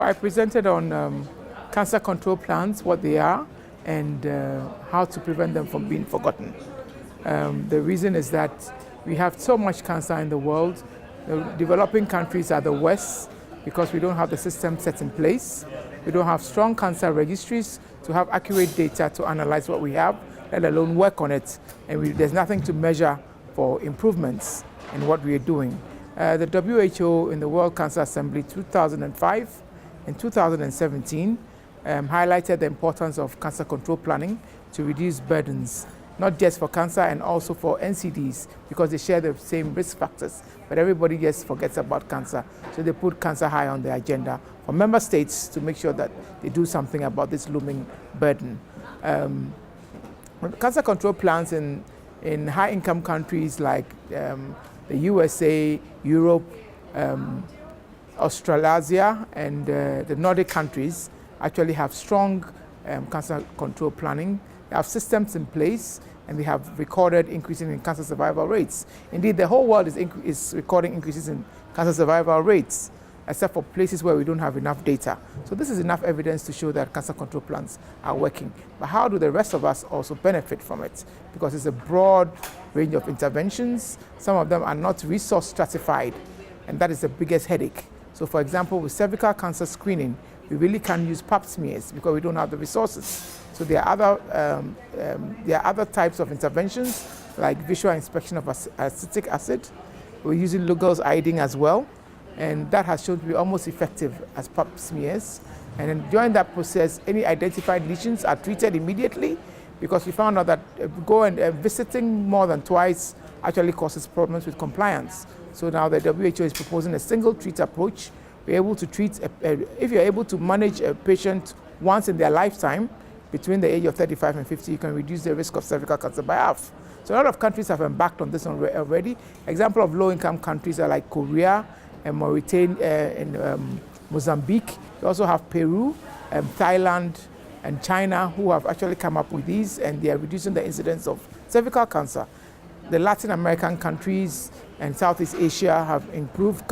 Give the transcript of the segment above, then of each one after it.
I presented on cancer control plans, what they are, and how to prevent them from being forgotten. The reason is that we have so much cancer in the world. The developing countries are the West because we don't have the system set in place. We don't have strong cancer registries to have accurate data to analyze what we have, let alone work on it. And there's nothing to measure for improvements in what we are doing. The WHO in the World Cancer Assembly 2005 and 2017 highlighted the importance of cancer control planning to reduce burdens, not just for cancer and also for NCDs, because they share the same risk factors, but everybody just forgets about cancer. So they put cancer high on the agenda for member states to make sure that they do something about this looming burden. Cancer control plans in high-income countries like the USA, Europe, Australasia, and the Nordic countries actually have strong cancer control planning. They have systems in place, and they have recorded increases in cancer survival rates. Indeed, the whole world is recording increases in cancer survival rates, except for places where we don't have enough data. So this is enough evidence to show that cancer control plans are working. But how do the rest of us also benefit from it? Because it's a broad range of interventions. Some of them are not resource stratified, and that is the biggest headache. So for example, with cervical cancer screening, we really can't use pap smears because we don't have the resources. So there are other types of interventions like visual inspection of acetic acid. We're using Lugol's iodine as well, and that has shown to be almost effective as pap smears. And then during that process, any identified lesions are treated immediately, because we found out that visiting more than twice actually causes problems with compliance. So now the WHO is proposing a single treat approach. We're able to treat, if you're able to manage a patient once in their lifetime, between the age of 35 and 50, you can reduce the risk of cervical cancer by half. So a lot of countries have embarked on this already. Example of low-income countries are like Korea and Mauritania and Mozambique. You also have Peru, Thailand, and China, who have actually come up with these, and they are reducing the incidence of cervical cancer. The Latin American countries and Southeast Asia have improved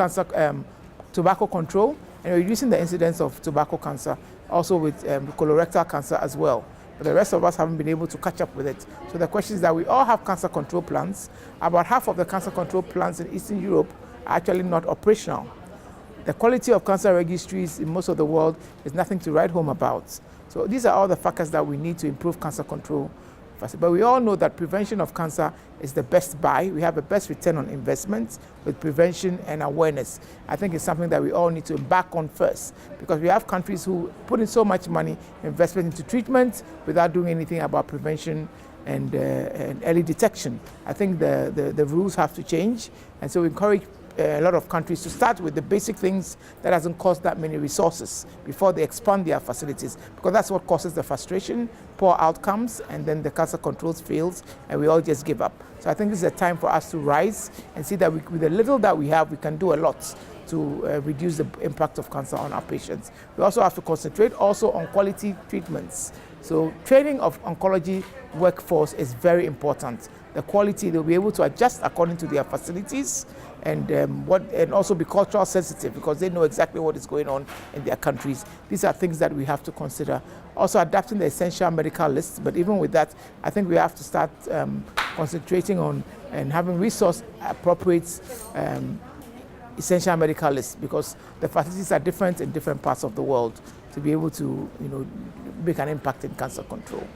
tobacco control and reducing the incidence of tobacco cancer, also with colorectal cancer as well. But the rest of us haven't been able to catch up with it. So the question is that we all have cancer control plans. About half of the cancer control plans in Eastern Europe are actually not operational. The quality of cancer registries in most of the world is nothing to write home about. So these are all the factors that we need to improve cancer control. But we all know that prevention of cancer is the best buy. We have the best return on investment with prevention and awareness. I think it's something that we all need to embark on first, because we have countries who put in so much money, investment into treatment without doing anything about prevention and early detection. I think the rules have to change, and so we encourage a lot of countries to start with the basic things that doesn't cost that many resources before they expand their facilities, because that's what causes the frustration, poor outcomes, and then the cancer controls fails and we all just give up. So I think this is a time for us to rise and see that with the little that we have, we can do a lot to reduce the impact of cancer on our patients. We also have to concentrate also on quality treatments. So training of oncology workforce is very important. The quality, they'll be able to adjust according to their facilities, and also be cultural sensitive, because they know exactly what is going on in their countries. These are things that we have to consider. Also adapting the essential medical list, but even with that, I think we have to start concentrating on and having resource appropriate essential medical lists, because the facilities are different in different parts of the world to be able to make an impact in cancer control.